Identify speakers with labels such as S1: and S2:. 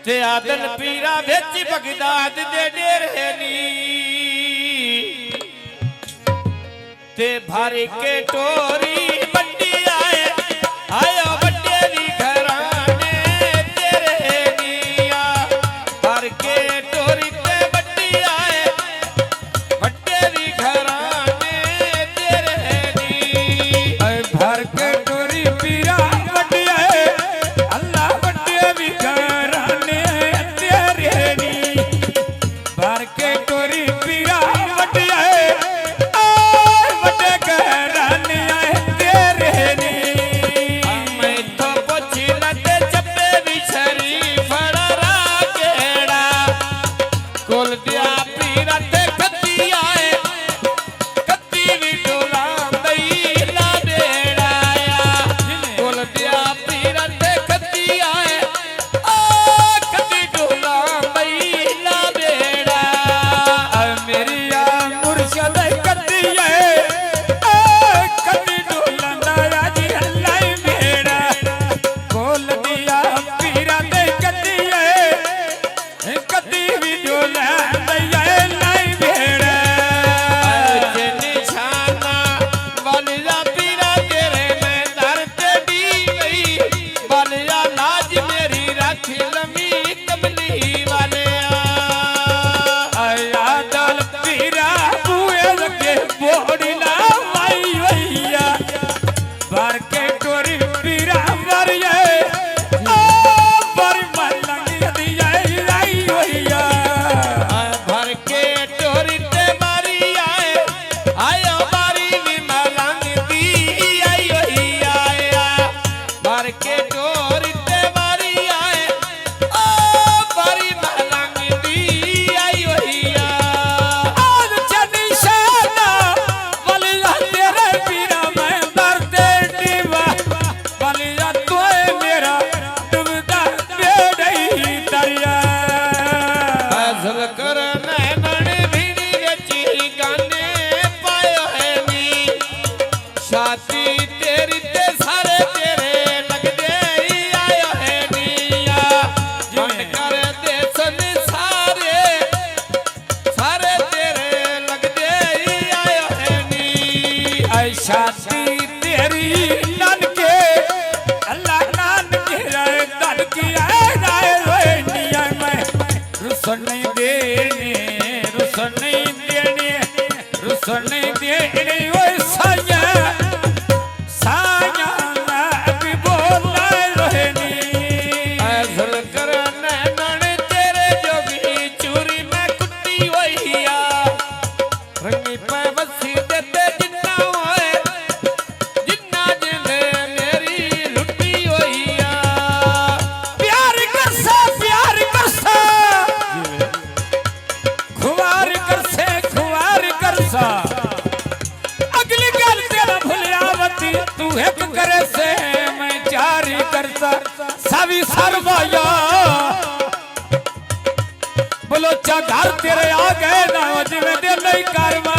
S1: ते आदन पीरा बेच बगदाद दे डेरे नी ते भारी के टोरी बड्डी आए आयो बड्डेरी घराने तेरे निया भर के टोरी ते बड्डी आए बड्डेरी घराने तेरे नी
S2: भर के टोरी पीरा बड्डी आए अल्लाह बड्डेरी घराने तेरे नी भर के टोरी पीरा बड्डी आए शादी तेरी नानके अल्लाह नानके राय दल की आए रोनिया में रुसन नहीं देने वो साया मैं भी बोलना रोहनी
S1: ऐसल करने नाने तेरे जोगी चूरी में कुट्टी होइया रंगी पे बसी देते
S2: अगली गल तेरा भुलियावती तू एक करे से मैं जारी करता सभी सरवाया बोलो चा घर तेरे आ गए ना जिਵੇਂ ਦੇ ਨਹੀਂ ਕਰਵਾ